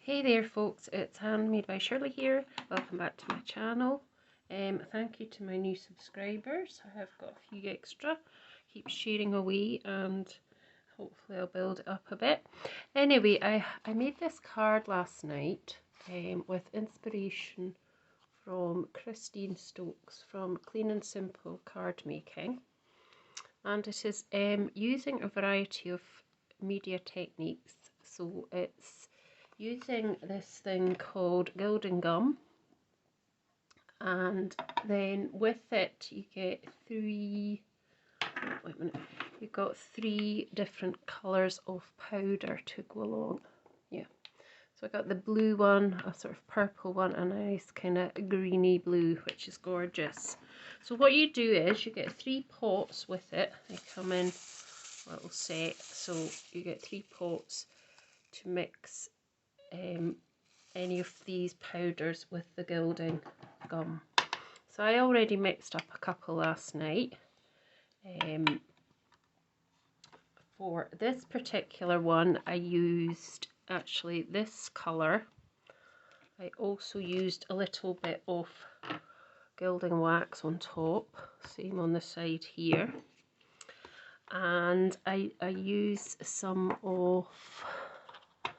Hey there folks, it's Handmade by Shirley here. Welcome back to my channel. Thank you to my new subscribers. I have got a few extra. Keep sharing away and hopefully I'll build it up a bit. Anyway, I made this card last night with inspiration from Christine Stokes from Clean and Simple Card Making. And it is using a variety of media techniques. So it's using this thing called GildingGum, and then with it you get three different colours of powder to go along. Yeah, so I got the blue one, a sort of purple one, and a nice kind of greeny blue, which is gorgeous. So what you do is you get 3 pots with it. They come in a little set, so you get 3 pots to mix any of these powders with the gilding gum. So I already mixed up a couple last night. For this particular one I used actually this colour. I also used a little bit of Gilding Wax on top, same on the side here, and I used some of, I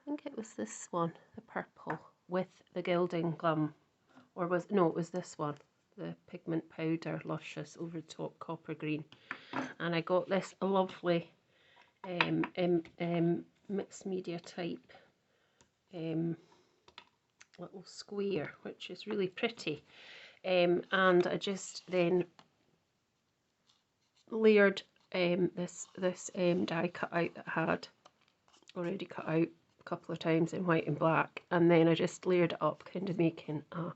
think it was this one, the purple, with the Gilding Gum, or was, no, it was this one, the pigment powder Luscious over the top copper green. And I got this lovely mixed media type little square, which is really pretty, and I just then layered this die cut out that I had already cut out a couple of times in white and black, and then I just layered it up, kind of making a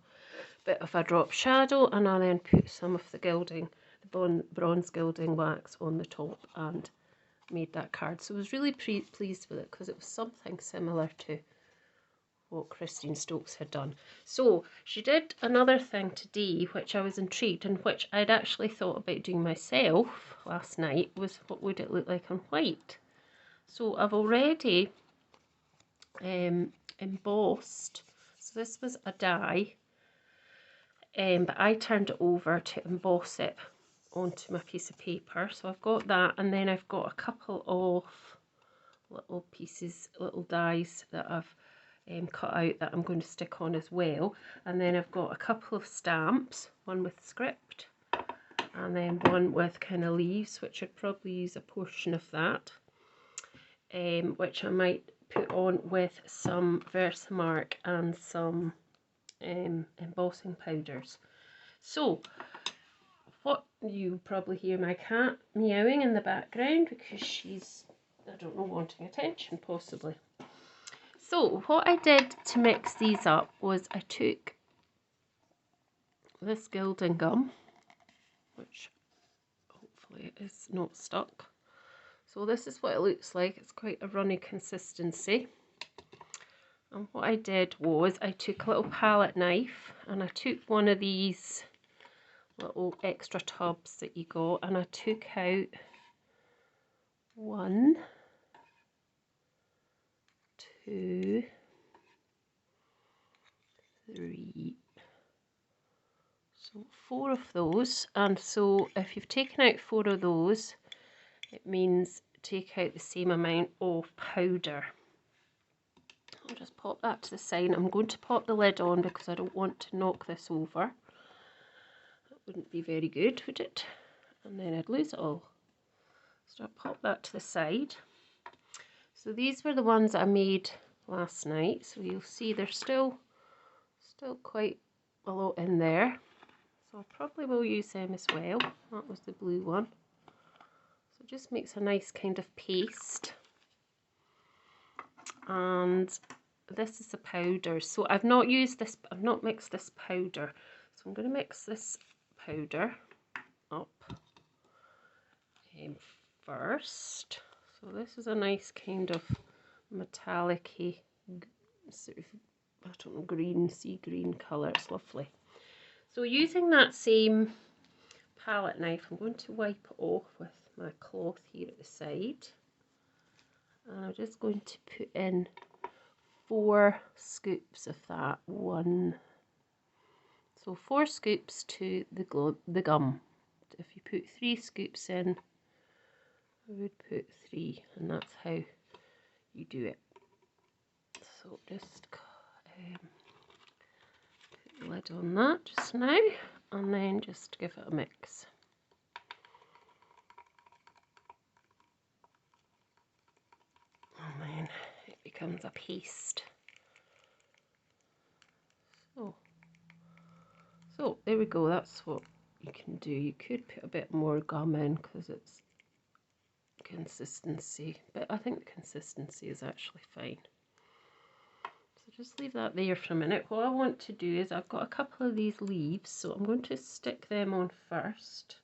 bit of a drop shadow, and I then put some of the bronze gilding wax on the top and made that card. So I was really pleased with it because it was something similar to what Christine Stokes had done. So she did another thing today which I was intrigued, and which I'd actually thought about doing myself last night, was what would it look like on white. So I've already embossed, so this was a die, but I turned it over to emboss it onto my piece of paper. So I've got that, and then I've got a couple of little pieces, little dies that I've cut out that I'm going to stick on as well. And then I've got a couple of stamps, one with script and then one with kind of leaves, which I'd probably use a portion of that, which I might put on with some Versamark and some embossing powders. So what, you probably hear my cat meowing in the background because she's, I don't know, wanting attention possibly. So what I did to mix these up was I took this Gilding Gum, which hopefully is not stuck. So this is what it looks like. It's quite a runny consistency. And what I did was I took a little palette knife and I took one of these little extra tubs that you got, and I took out 1, 2, 3, so 4 of those. And so if you've taken out 4 of those, it means take out the same amount of powder. I'll just pop that to the side. I'm going to pop the lid on because I don't want to knock this over. That wouldn't be very good, would it? And then I'd lose it all. So I'll pop that to the side. So these were the ones that I made last night. So you'll see there's still quite a lot in there. So I probably will use them as well. That was the blue one. So it just makes a nice kind of paste. And this is the powder. So I've not used this, I've not mixed this powder. So I'm going to mix this powder up first. So this is a nice kind of metallic-y sort of, I don't know, green, sea green colour. It's lovely. So using that same palette knife, I'm going to wipe it off with my cloth here at the side. And I'm just going to put in 4 scoops of that. So 4 scoops to the gum. If you put 3 scoops in, I would put 3, and that's how you do it. So just put the lid on that just now, and then just give it a mix. And then it becomes a paste. So there we go, that's what you can do. You could put a bit more gum in because it's consistency, but I think the consistency is actually fine. So just leave that there for a minute. What I want to do is I've got a couple of these leaves, so I'm going to stick them on first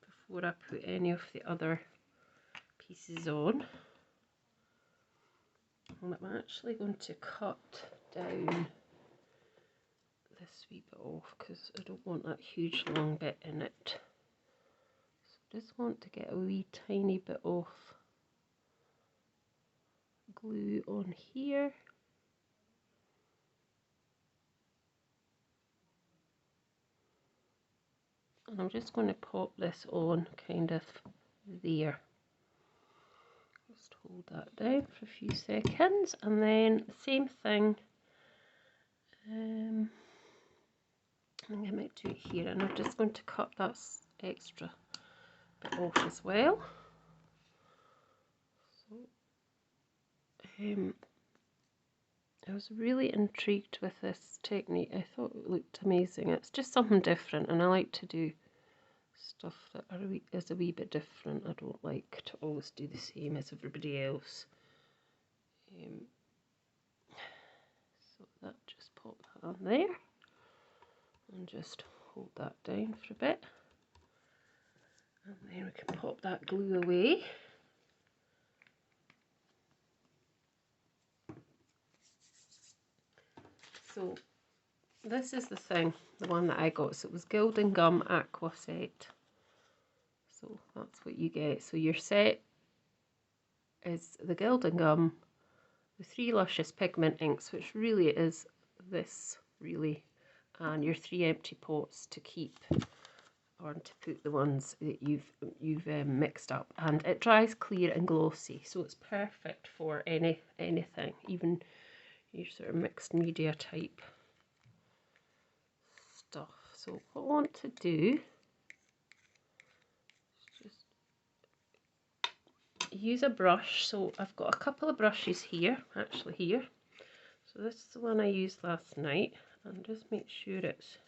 before I put any of the other pieces on. And I'm actually going to cut down this wee bit off because I don't want that huge long bit in it. So just want to get a wee tiny bit of glue on here. And I'm just going to pop this on kind of there. Just hold that down for a few seconds, and then the same thing. I think I might do it here, and I'm just going to cut that extra bit off as well. So, I was really intrigued with this technique. I thought it looked amazing. It's just something different, and I like to do stuff that is a wee bit different. I don't like to always do the same as everybody else. So that, just pop that on there. And just hold that down for a bit, and then we can pop that glue away. So this is the thing, the one that I got. So it was GildingGum Aqua set. So that's what you get. So your set is the GildingGum, the 3 Luscious pigment inks, which really is this, really, and your 3 empty pots to keep or to put the ones that you've mixed up, and it dries clear and glossy, so it's perfect for anything, even your sort of mixed media type stuff. So what I want to do is just use a brush. So I've got a couple of brushes here, actually here. So this is the one I used last night, and just make sure it's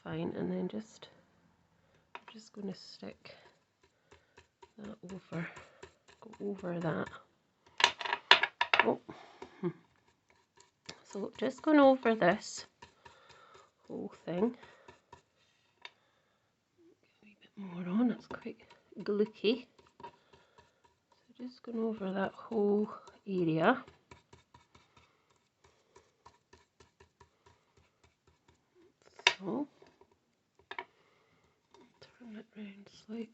fine, and then I'm just going to stick that over, go over that. Oh. So just going over this whole thing. Get a wee bit more on, it's quite gluey. So just going over that whole area. So turn it round slightly.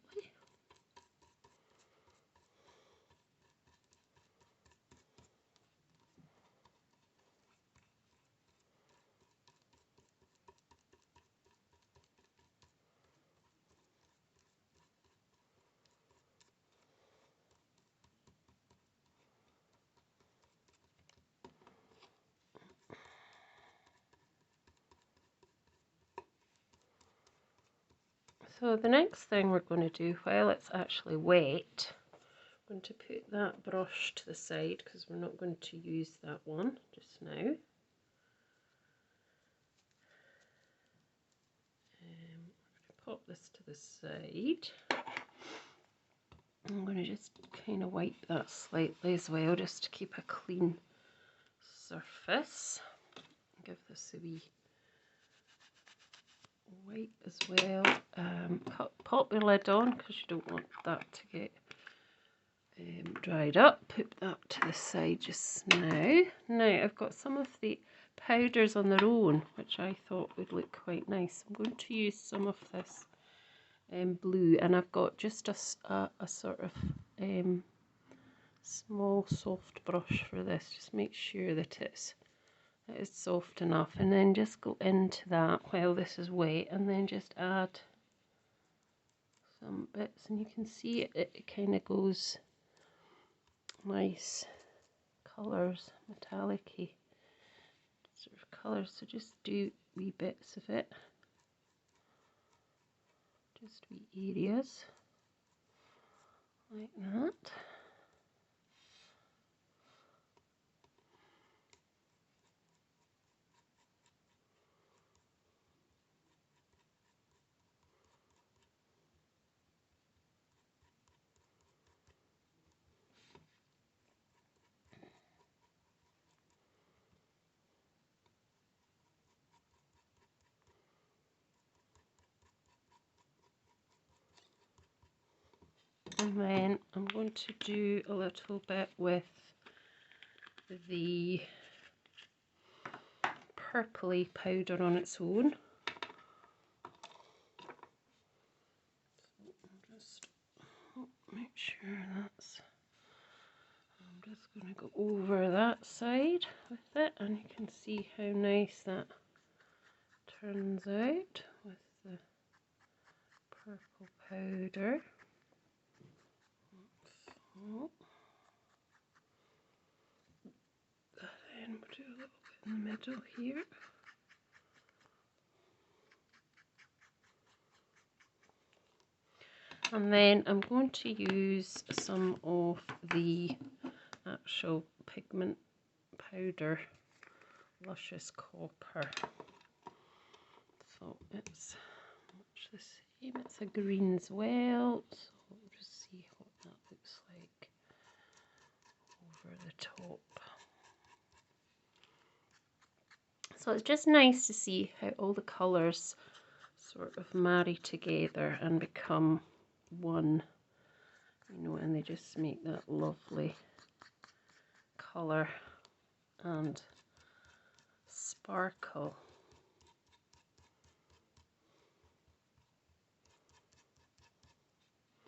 So the next thing we're going to do while it's actually wet, I'm going to put that brush to the side because we're not going to use that one just now. Pop this to the side. I'm going to just kind of wipe that slightly as well, just to keep a clean surface. Give this a wee wipe as well. Pop the lid on because you don't want that to get dried up. Put that to the side just now. Now I've got some of the powders on their own, which I thought would look quite nice. I'm going to use some of this blue, and I've got just a sort of small soft brush for this. Just make sure that it is soft enough, and then just go into that while this is wet, and then just add some bits, and you can see it kind of goes nice colours, metallic-y sort of colours. So just do wee bits of it, just wee areas like that. And then I'm going to do a little bit with the purpley powder on its own. Just make sure that's, I'm just going to go over that side with it, and you can see how nice that turns out with the purple powder. So, then we'll do a little bit in the middle here. And then I'm going to use some of the actual pigment powder, Luscious Copper. So it's much the same, it's a green as well, so we'll just see what that looks like over the top. So it's just nice to see how all the colours sort of marry together and become one, you know, and they just make that lovely colour and sparkle.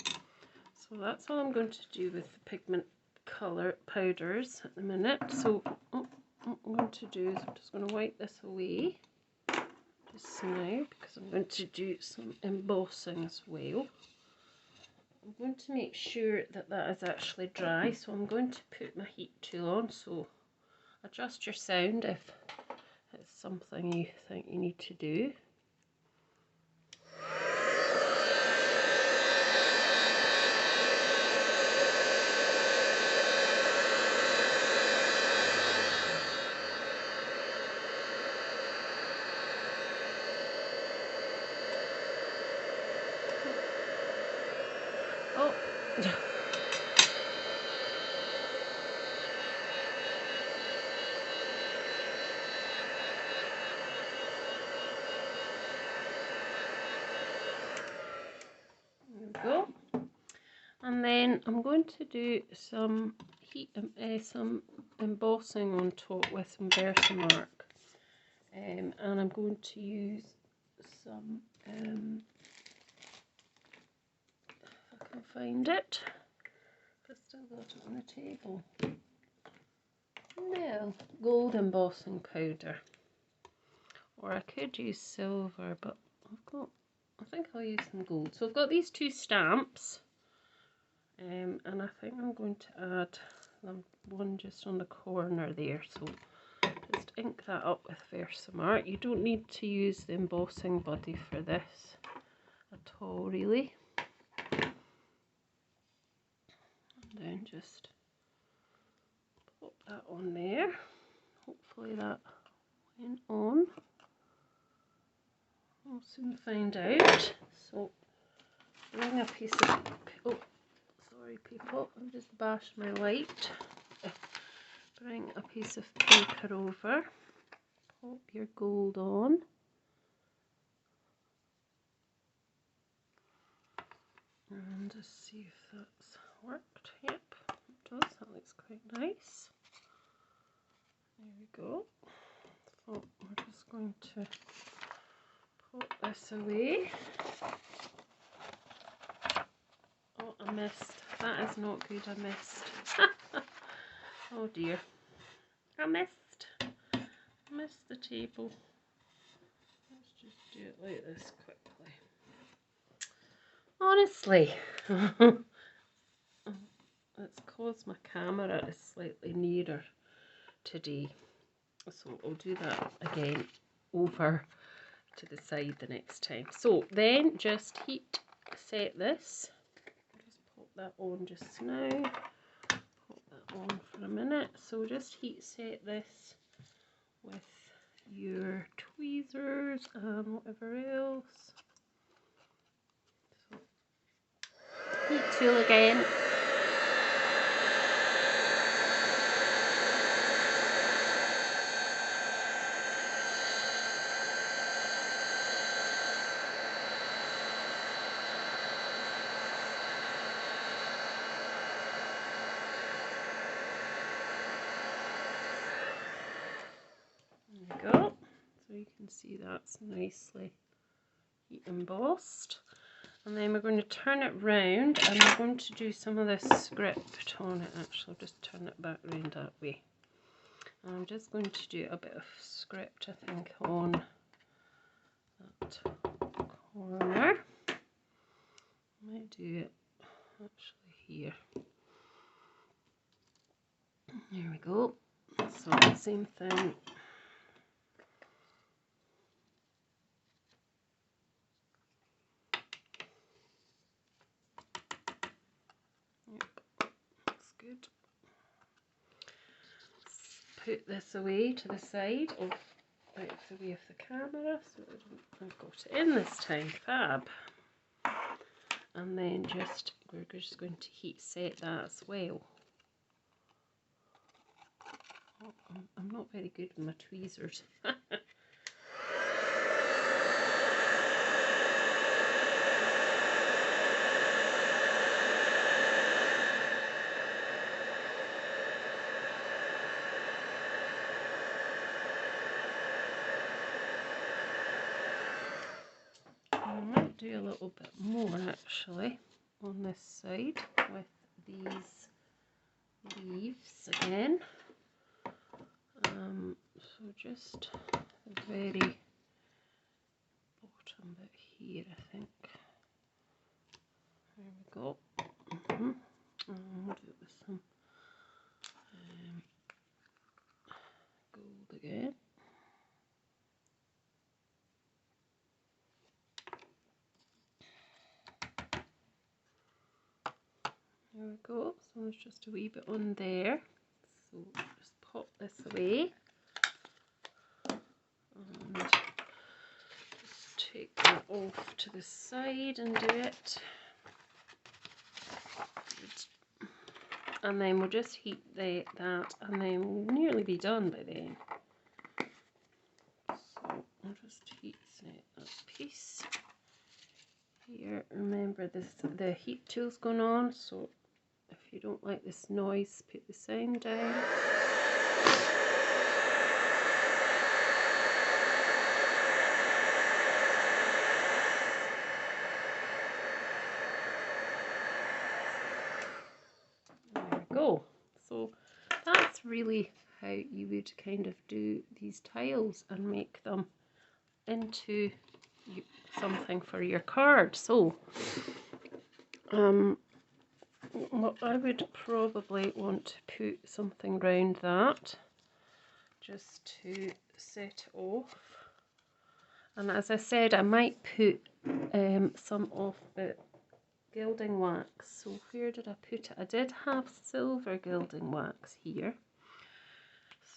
So that's all I'm going to do with the pigment colour powders at the minute. So what I'm going to do is I'm just going to wipe this away just now, because I'm going to do some embossing as well. I'm going to make sure that that is actually dry, so I'm going to put my heat tool on, so adjust your sound if it's something you think you need to do. Oh. Go. And then I'm going to do some some embossing on top with some Versamark, and I'm going to use some if I can find it. I've still got it on the table. No, gold embossing powder, or I could use silver, but I think I'll use some gold. So I've got these two stamps, and I think I'm going to add one just on the corner there. So just ink that up with Versamark. You don't need to use the embossing buddy for this at all, really. And then just pop that on there. Hopefully that went on. We'll soon find out. So bring a piece of, oh sorry people, I've just bashed my light. Bring a piece of paper over, pop your gold on, and just see if that's worked. Yep, it does. That looks quite nice. There we go. So we're just going to put this away. Oh, I missed. That is not good. I missed Oh dear. I missed the table. Let's just do it like this quickly. Honestly, it's caused my camera is slightly nearer today. So I'll do that again over to the side the next time. So then just heat set this. Just pop that on just now. Pop that on for a minute. So just heat set this with your tweezers and whatever else. So heat tool again. There we go. So you can see that's nicely heat embossed. And then we're going to turn it round and we're going to do some of this script on it. Actually, I'll just turn it back round that way. And I'm just going to do a bit of script, I think, on that corner. I might do it actually here. There we go. So the same thing. Yep, that's good. Put this away to the side, out of the way of the camera, so I've got it in this time. Fab. And then we're just going to heat set that as well. Oh, I'm not very good with my tweezers. I might do a little bit more actually on this side with these leaves again. So just the very bottom bit here, I think. There we go. And we'll do it with some gold again. There we go. So there's just a wee bit on there. So just pop this away. And just take that off to the side and do it. And then we'll just heat that and then we'll nearly be done by then. So I'll just heat set that piece here. Remember this, the heat tool's going on, so if you don't like this noise, put the sound down. Go. So that's really how you would kind of do these tiles and make them into something for your card. So well, I would probably want to put something around that just to set off. And as I said, I might put some of the gilding wax. So where did I put it? I did have silver gilding wax here.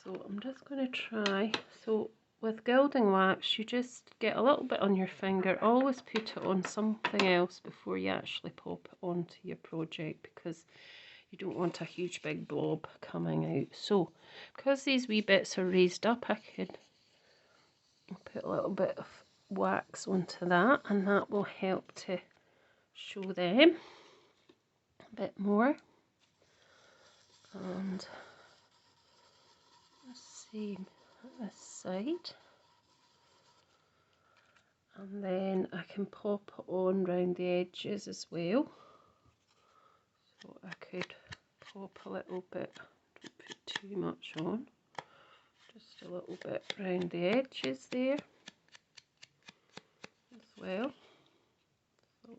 So I'm just going to try. So with gilding wax, you just get a little bit on your finger. Always put it on something else before you actually pop it onto your project, because you don't want a huge big blob coming out. So because these wee bits are raised up, I could put a little bit of wax onto that, and that will help to show them a bit more. And the same at this side. And then I can pop it on round the edges as well. So I could pop a little bit, don't put too much on, just a little bit around the edges there as well. So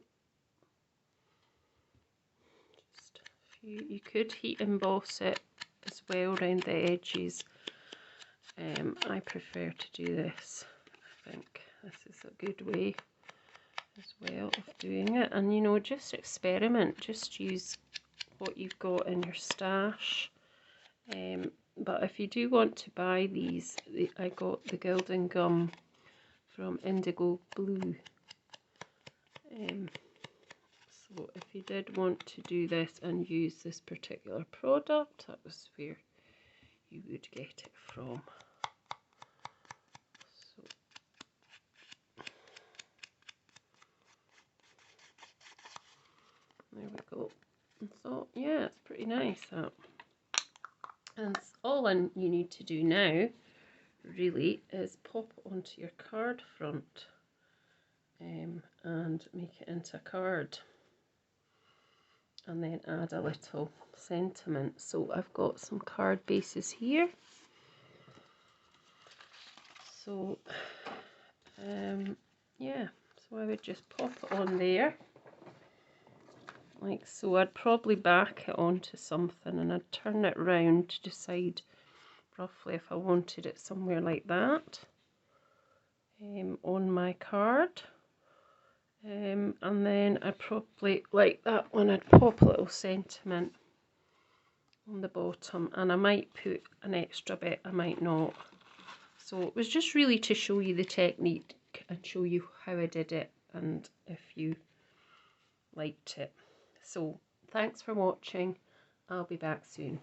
just a few. You could heat emboss it as well around the edges. I prefer to do this. I think this is a good way as well of doing it, and you know, just experiment, just use what you've got in your stash. But if you do want to buy these, I got the GildingGum from Indigoblu. So if you did want to do this and use this particular product, that was where you would get it from. So there we go. So yeah, it's pretty nice that. And all you need to do now really is pop it onto your card front and make it into a card, and then add a little sentiment. So I've got some card bases here. So yeah, so I would just pop it on there like so. I'd probably back it onto something and I'd turn it round to decide roughly if I wanted it somewhere like that on my card. And then I'd probably, like that one, I'd pop a little sentiment on the bottom, and I might put an extra bit, I might not. So it was just really to show you the technique and show you how I did it and if you liked it. So thanks for watching. I'll be back soon.